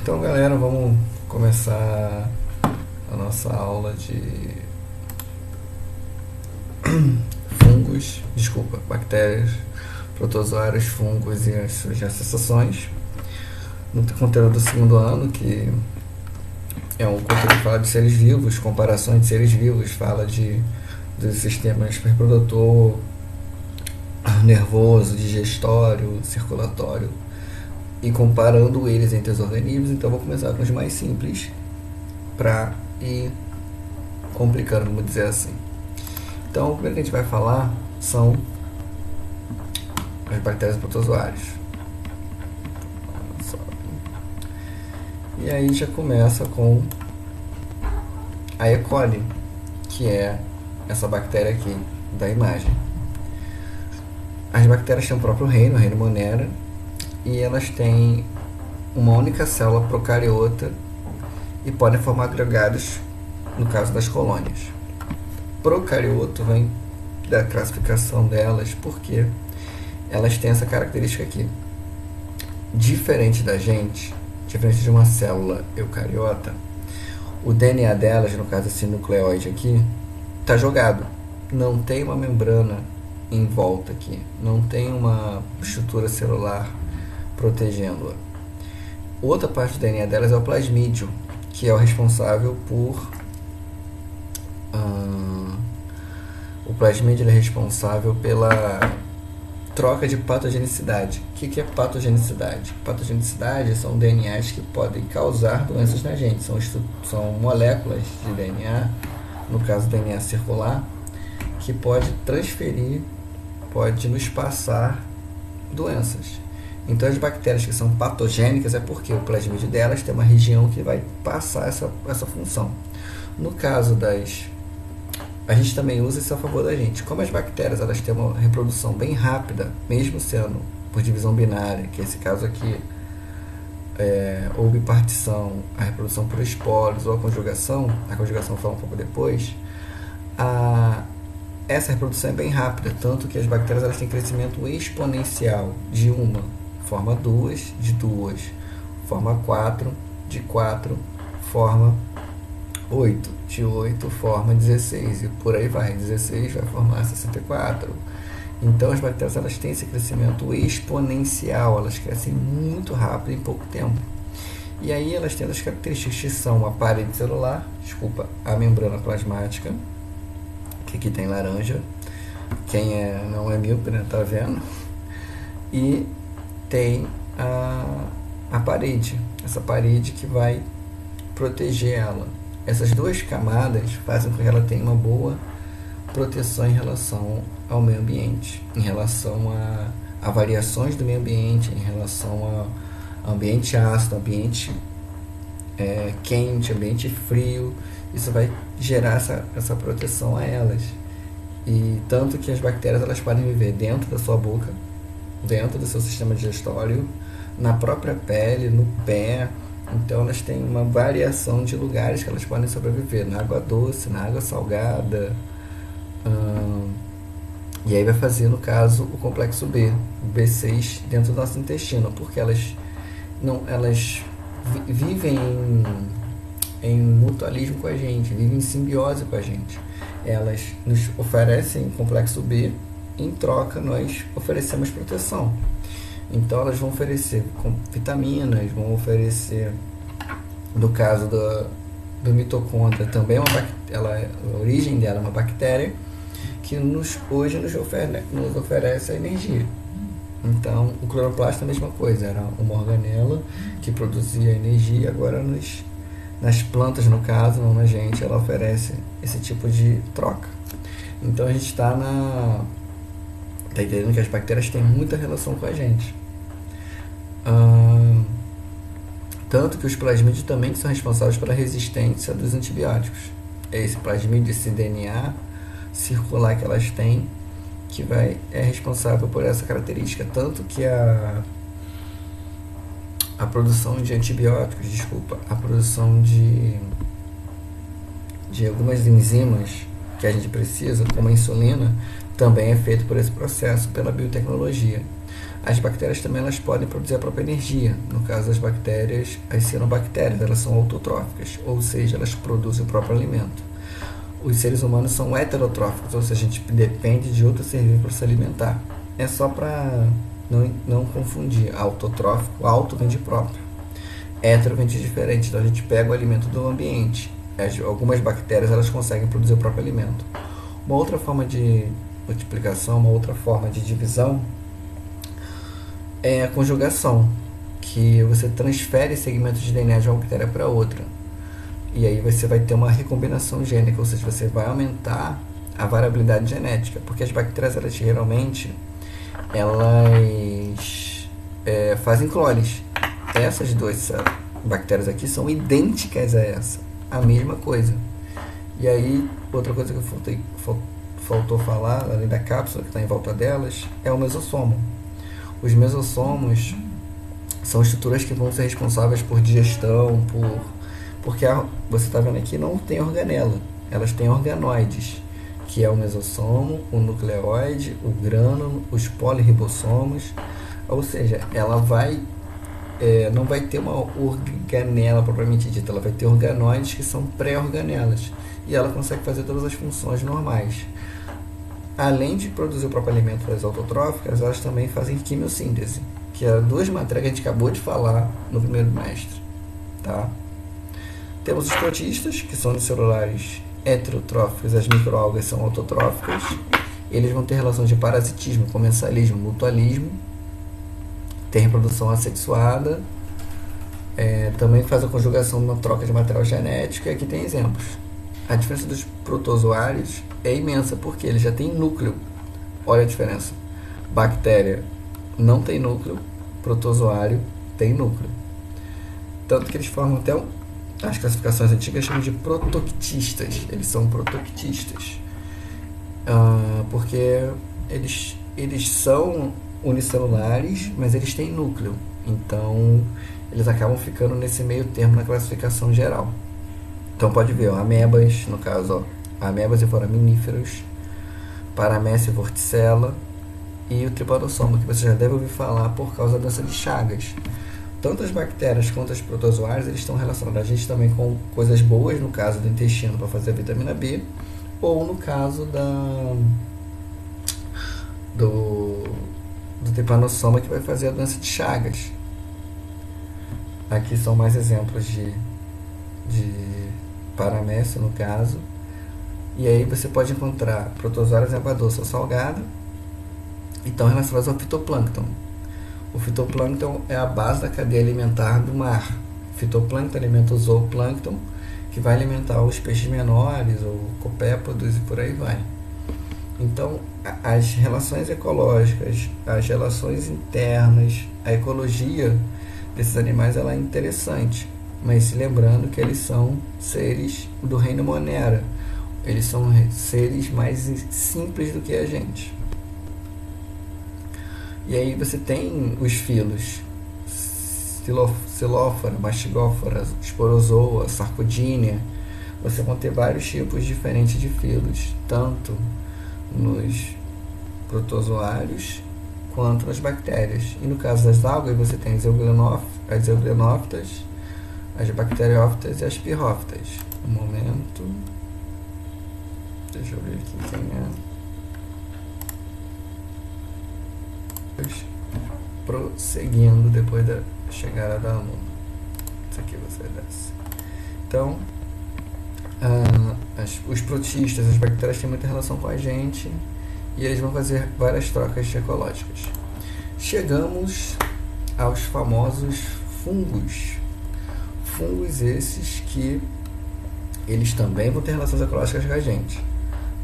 Então, galera, vamos começar a nossa aula de bactérias, protozoários, fungos e as suas associações. No conteúdo do segundo ano, que é um conteúdo que fala de seres vivos, comparações de seres vivos, fala dos sistemas reprodutor, nervoso, digestório, circulatório, e comparando eles entre os organismos. Então vou começar com os mais simples para ir complicando, vamos dizer assim. Então o primeiro que a gente vai falar são as bactérias protozoárias. E aí já começa com a E. coli, que é essa bactéria aqui da imagem. As bactérias têm o próprio reino, o reino Monera, e elas têm uma única célula procariota e podem formar agregados no caso das colônias. Procarioto vem da classificação delas porque elas têm essa característica aqui. Diferente da gente, diferente de uma célula eucariota, o DNA delas, no caso esse nucleóide aqui, está jogado. Não tem uma membrana em volta aqui, não tem uma estrutura celular protegendo-a. Outra parte do DNA delas é o plasmídio, que é o responsável por... o plasmídio é responsável pela troca de patogenicidade. O que é patogenicidade? Patogenicidade são DNAs que podem causar doenças na gente. São moléculas de DNA, no caso do DNA circular, que pode transferir, pode nos passar doenças. Então as bactérias que são patogênicas é porque o plasmídio delas tem uma região que vai passar essa função. No caso a gente também usa isso a favor da gente. Como as bactérias elas têm uma reprodução bem rápida, mesmo sendo por divisão binária, que é esse caso aqui, ou bipartição, a reprodução por espólios ou a conjugação fala um pouco depois, essa reprodução é bem rápida, tanto que as bactérias elas têm crescimento exponencial. De uma forma 2, de 2 forma 4, de 4 forma 8, de 8 forma 16 e por aí vai. 16 vai formar 64. Então as bactérias elas têm esse crescimento exponencial, elas crescem muito rápido em pouco tempo. E aí elas têm as características que são a parede celular, a membrana plasmática, que aqui tem laranja, quem não é míope, né, tá vendo? E tem a parede, essa parede que vai proteger ela. Essas duas camadas fazem com que ela tenha uma boa proteção em relação ao meio ambiente, em relação a variações do meio ambiente, em relação a ambiente ácido, ambiente quente, ambiente frio. Isso vai gerar essa proteção a elas. E tanto que as bactérias elas podem viver dentro da sua boca, dentro do seu sistema digestório, na própria pele, no pé. Então elas têm uma variação de lugares que elas podem sobreviver, na água doce, na água salgada, e aí vai fazer, no caso, o complexo B, o B6, dentro do nosso intestino, porque elas vivem em mutualismo com a gente, vivem em simbiose com a gente. Elas nos oferecem complexo B, em troca nós oferecemos proteção. Então elas vão oferecer vitaminas, vão oferecer, no caso do mitocôndria, também a origem dela é uma bactéria que hoje nos oferece a energia. Então o cloroplasto é a mesma coisa, era uma organela que produzia energia, agora nas plantas, no caso, não na gente, ela oferece esse tipo de troca. Então a gente está entendendo que as bactérias têm muita relação com a gente. Tanto que os plasmídios também são responsáveis pela resistência dos antibióticos. É esse plasmídio, esse DNA circular que elas têm, que é responsável por essa característica. Tanto que a produção de antibióticos, a produção de algumas enzimas que a gente precisa, como a insulina, também é feito por esse processo, pela biotecnologia. As bactérias também elas podem produzir a própria energia. No caso das bactérias, as cianobactérias, elas são autotróficas, ou seja, elas produzem o próprio alimento. Os seres humanos são heterotróficos, ou seja, a gente depende de outro ser vivo para se alimentar. É só para não confundir. Autotrófico, auto vem de próprio. Hetero vem de diferente, então a gente pega o alimento do ambiente. Algumas bactérias elas conseguem produzir o próprio alimento. Uma outra forma de multiplicação, uma outra forma de divisão é a conjugação, que você transfere segmentos de DNA de uma bactéria para outra. E aí você vai ter uma recombinação gênica, ou seja, você vai aumentar a variabilidade genética, porque as bactérias, elas geralmente, elas fazem clones. Essas duas bactérias aqui são idênticas a essa, a mesma coisa. E aí, outra coisa que faltou falar, além da cápsula que está em volta delas, é o mesossomo. Os mesossomos são estruturas que vão ser responsáveis por digestão, porque você está vendo aqui, não tem organela, elas têm organoides, que é o mesossomo, o nucleoide, o grânulo, os poliribossomos, ou seja, ela não vai ter uma organela propriamente dita, ela vai ter organoides que são pré-organelas, e ela consegue fazer todas as funções normais. Além de produzir o próprio alimento para as autotróficas, elas também fazem quimiossíntese, que é duas matérias que a gente acabou de falar no primeiro bimestre. Tá? Temos os protistas, que são unicelulares heterotróficos, as microalgas são autotróficas. Eles vão ter relação de parasitismo, comensalismo, mutualismo, tem reprodução assexuada, também faz a conjugação na troca de material genético, e aqui tem exemplos. A diferença dos protozoários é imensa, porque ele já tem núcleo. Olha a diferença. Bactéria não tem núcleo, protozoário tem núcleo. Tanto que eles formam até as classificações antigas chamam de protoctistas. Eles são protoctistas. Porque eles são unicelulares, mas eles têm núcleo. Então, eles acabam ficando nesse meio termo na classificação geral. Então pode ver, amebas, no caso, amebas e foraminíferos, Paramécia vorticella e o tripanossoma, que você já deve ouvir falar por causa da doença de Chagas. Tanto as bactérias quanto os protozoários, eles estão relacionados a gente também com coisas boas, no caso do intestino para fazer a vitamina B, ou no caso do tripanossoma, que vai fazer a doença de Chagas. Aqui são mais exemplos de Paramécia, no caso. E aí você pode encontrar protozoários em água doce ou salgada, e estão relacionados ao fitoplâncton. O fitoplâncton é a base da cadeia alimentar do mar. O fitoplâncton alimenta o zooplâncton, que vai alimentar os peixes menores, ou copépodos e por aí vai. Então, as relações ecológicas, as relações internas, a ecologia desses animais, ela é interessante. Mas se lembrando que eles são seres do reino Monera. Eles são seres mais simples do que a gente. E aí você tem os filos: Xilófora, Mastigófora, Sporozoa, Sarcodínia. Você vai ter vários tipos diferentes de filos, tanto nos protozoários quanto nas bactérias. E no caso das algas, você tem as euglenófitas, as bacteriófitas e as pirrófitas. Um momento. Deixa eu ver aqui quem é. Prosseguindo depois da chegada da aluno. Isso aqui você desce. Então, os protistas, as bactérias têm muita relação com a gente e eles vão fazer várias trocas ecológicas. Chegamos aos famosos fungos. Fungos esses que eles também vão ter relações ecológicas com a gente.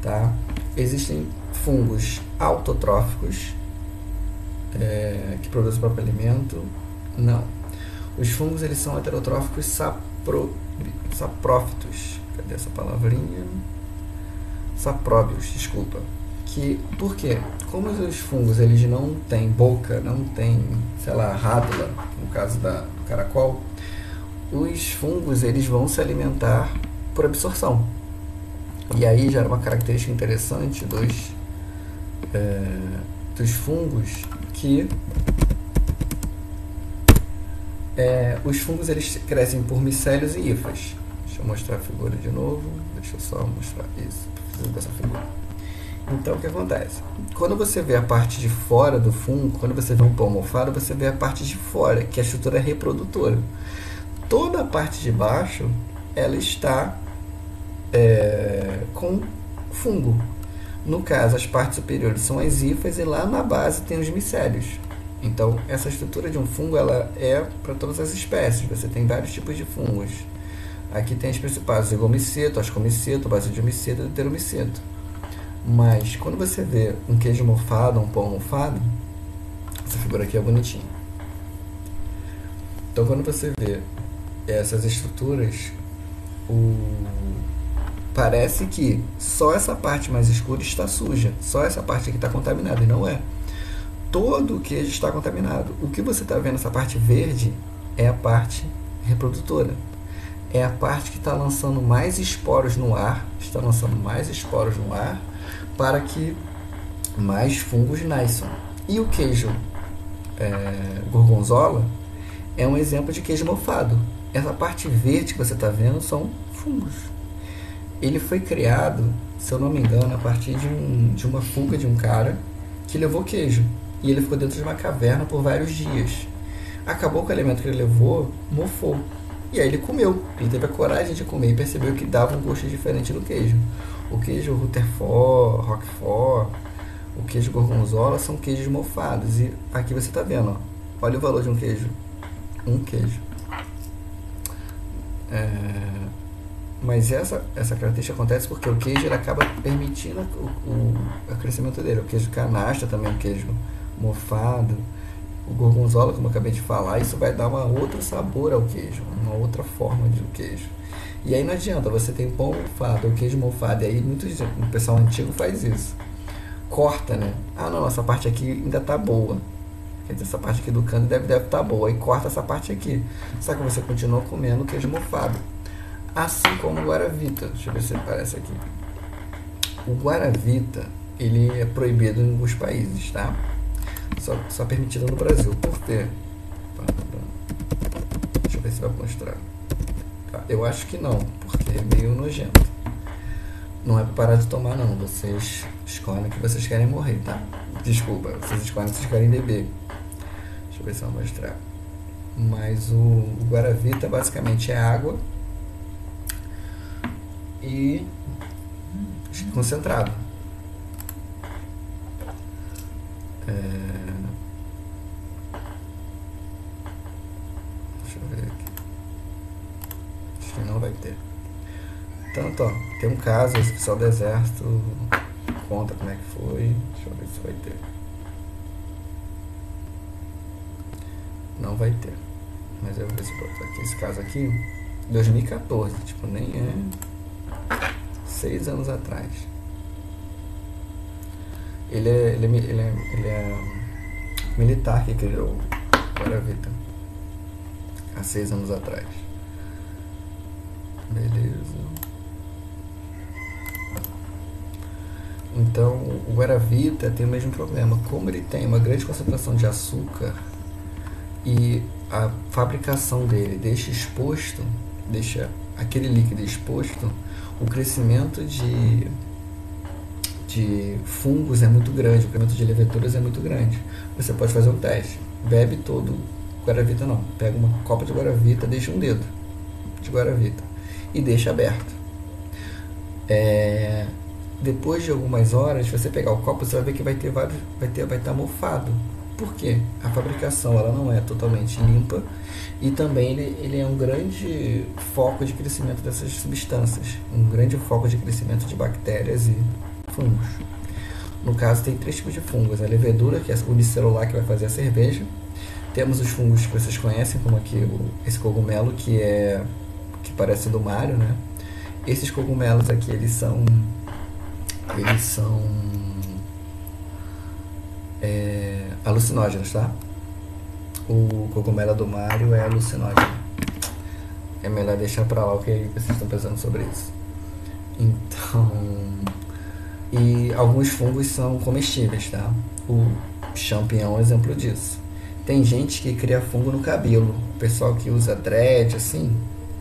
Tá? Existem fungos autotróficos, que produzem o próprio alimento. Não. Os fungos, eles são heterotróficos saprófitos. Cadê essa palavrinha? Sapróbios, desculpa. Por quê? Como os fungos, eles não têm boca, não têm, sei lá, rádula, no caso do caracol, os fungos, eles vão se alimentar por absorção. E aí já era uma característica interessante dos fungos que os fungos eles crescem por micélios e hifas. Deixa eu mostrar a figura de novo. Deixa eu só mostrar isso. Preciso dessa figura. Então, o que acontece? Quando você vê a parte de fora do fungo, quando você vê um pão mofado, você vê a parte de fora, que é a estrutura reprodutora. Toda a parte de baixo, ela está com fungo. No caso, as partes superiores são as hifas e lá na base tem os micélios. Então, essa estrutura de um fungo ela é para todas as espécies. Você tem vários tipos de fungos. Aqui tem as principais: zigomiceto, ascomiceto, basidiomiceto e deuteromiceto. Mas, quando você vê um queijo mofado, um pão mofado, essa figura aqui é bonitinha. Então, quando você vê essas estruturas, parece que só essa parte mais escura está suja, só essa parte aqui está contaminada, e não é. Todo o queijo está contaminado. O que você está vendo, essa parte verde, é a parte reprodutora. É a parte que está lançando mais esporos no ar, para que mais fungos nasçam. E o queijo gorgonzola é um exemplo de queijo mofado. Essa parte verde que você está vendo são fungos. Ele foi criado, se eu não me engano, a partir de uma fuga de um cara que levou queijo. E ele ficou dentro de uma caverna por vários dias. Acabou que o alimento que ele levou mofou. E aí ele comeu. Ele teve a coragem de comer e percebeu que dava um gosto diferente do queijo. O queijo Rutherford, Roquefort, o queijo gorgonzola são queijos mofados. E aqui você está vendo, ó, olha o valor de um queijo. Um queijo. Mas essa característica acontece porque o queijo ele acaba permitindo o crescimento dele. O queijo canastra também é um queijo mofado. O gorgonzola, como eu acabei de falar, isso vai dar um outro sabor ao queijo, uma outra forma de queijo. E aí não adianta, você tem pão mofado ou queijo mofado, e aí o pessoal antigo faz isso. Corta, né? Ah, não, essa parte aqui ainda tá boa. Quer dizer, essa parte aqui do canto deve estar boa. Aí corta essa parte aqui. Só que você continua comendo queijo mofado. Assim como o Guaravita. Deixa eu ver se aparece aqui. O Guaravita, ele é proibido em alguns países, tá? Só permitido no Brasil. Por quê? Deixa eu ver se vai mostrar. Tá, eu acho que não, porque é meio nojento. Não é para parar de tomar, não. Vocês escolhem que vocês querem morrer, tá? Desculpa, vocês escolhem que vocês querem beber. Deixa eu ver se eu vou mostrar. Mas o Guaravita basicamente é água e concentrado. Deixa eu ver aqui. Acho que não vai ter. Tanto, ó, tem um caso, esse oficial do exército conta como é que foi. Deixa eu ver se vai ter. Não vai ter. Mas eu vou ver se botar aqui. Esse caso aqui, 2014, tipo, nem é 6 anos atrás. Ele é militar que criou o Guaravita há 6 anos atrás. Beleza. Então, o Guaravita tem o mesmo problema. Como ele tem uma grande concentração de açúcar e a fabricação dele deixa aquele líquido exposto, o crescimento de fungos é muito grande, o crescimento de leveduras é muito grande. Você pode fazer um teste. Bebe todo o Guaravita, não. Pega uma copa de Guaravita, deixa um dedo de Guaravita e deixa aberto. Depois de algumas horas, você pegar o copo, você vai ver que vai estar mofado. Por quê? A fabricação ela não é totalmente limpa e também ele é um grande foco de crescimento dessas substâncias, um grande foco de crescimento de bactérias e fungos. No caso, tem 3 tipos de fungos: a levedura, que é o unicelular que vai fazer a cerveja. Temos os fungos que vocês conhecem, como aqui esse cogumelo que parece do Mario, né? Esses cogumelos aqui, eles são alucinógenos, tá? O cogumelo do Mario é alucinógeno. É melhor deixar pra lá o que vocês estão pensando sobre isso. Então, E alguns fungos são comestíveis, tá? O champignon é um exemplo disso. Tem gente que cria fungo no cabelo. O pessoal que usa dread, assim,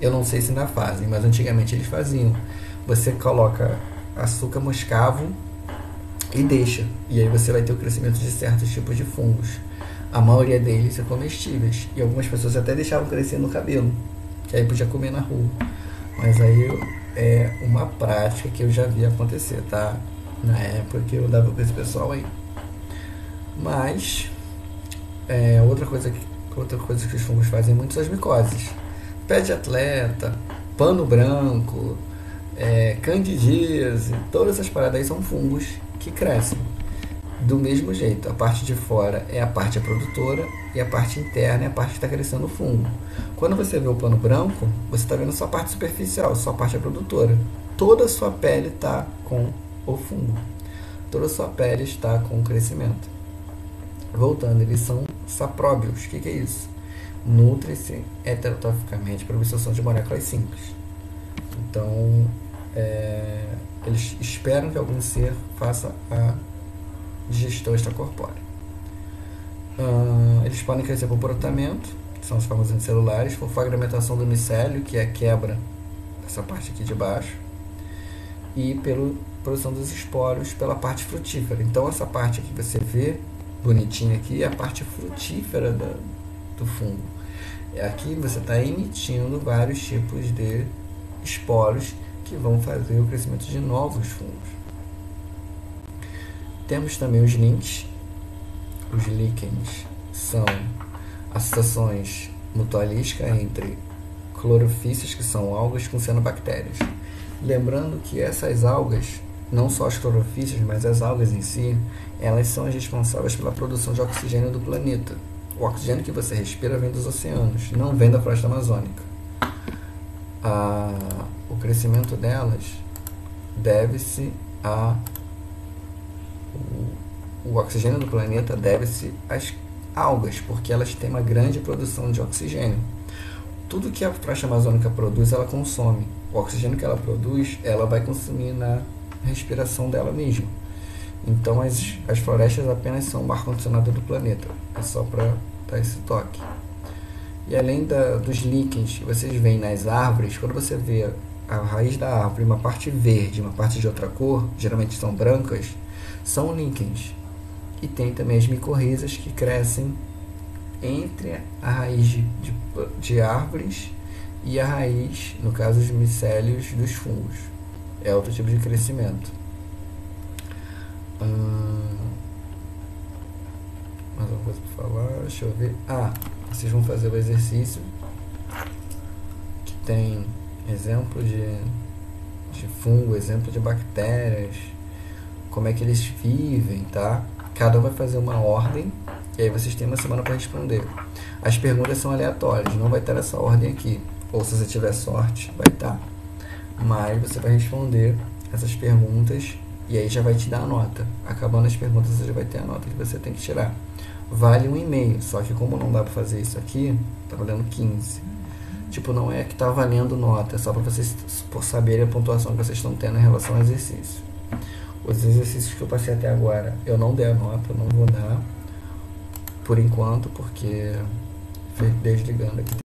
eu não sei se ainda fazem, mas antigamente eles faziam. Você coloca açúcar moscavo e deixa. E aí você vai ter o crescimento de certos tipos de fungos. A maioria deles são comestíveis. E algumas pessoas até deixavam crescer no cabelo, que aí podia comer na rua. Mas aí é uma prática que eu já vi acontecer, tá? Na época que eu dava com esse pessoal aí. Mas outra coisa que os fungos fazem muito são as micoses. Pé de atleta, pano branco, candidíase, todas essas paradas aí são fungos que crescem. Do mesmo jeito, a parte de fora é a parte produtora e a parte interna é a parte que está crescendo o fungo. Quando você vê o pano branco, você está vendo só a parte superficial, só a parte produtora. Toda a sua pele está com o fungo. Toda a sua pele está com o crescimento. Voltando, eles são sapróbios. O que é isso? Nutrem-se heterotroficamente por absorção de moléculas simples. Então, eles esperam que algum ser faça a digestão extracorpórea. Eles podem crescer por brotamento, que são as formas unicelulares, por fragmentação do micélio, que é a quebra dessa parte aqui de baixo, e pela produção dos esporos pela parte frutífera. Então essa parte aqui que você vê bonitinha aqui é a parte frutífera do fungo. Aqui você está emitindo vários tipos de esporos que vão fazer o crescimento de novos fungos. Temos também os links. Os líquens são associações mutualísticas entre clorofícios, que são algas, com cianobactérias. Lembrando que essas algas, não só as clorofícios, mas as algas em si, elas são as responsáveis pela produção de oxigênio do planeta. O oxigênio que você respira vem dos oceanos, não vem da floresta amazônica. O crescimento delas deve-se a... O oxigênio do planeta deve-se às algas, porque elas têm uma grande produção de oxigênio. Tudo que a floresta amazônica produz, ela consome. O oxigênio que ela produz, ela vai consumir na respiração dela mesma. Então as florestas apenas são o ar-condicionado do planeta. É só para dar esse toque. E além dos líquens que vocês veem nas árvores, quando você vê a raiz da árvore, uma parte verde, uma parte de outra cor, geralmente são brancas, são líquens. E tem também as micorrizas que crescem entre a raiz de árvores e a raiz, no caso os micélios dos fungos. É outro tipo de crescimento. Mais uma coisa para falar, deixa eu ver. Vocês vão fazer o exercício que tem exemplo de fungo, exemplo de bactérias, como é que eles vivem, tá? Cada um vai fazer uma ordem e aí vocês têm uma semana para responder. As perguntas são aleatórias, não vai ter essa ordem aqui. Ou se você tiver sorte, vai estar. Mas você vai responder essas perguntas e aí já vai te dar a nota. Acabando as perguntas, você já vai ter a nota que você tem que tirar. Vale 1,5, só que como não dá para fazer isso aqui, tá valendo 15. Tipo, não é que tá valendo nota, é só para vocês saberem a pontuação que vocês estão tendo em relação ao exercício. Os exercícios que eu passei até agora, eu não dei a nota, eu não vou dar por enquanto, porque desligando aqui.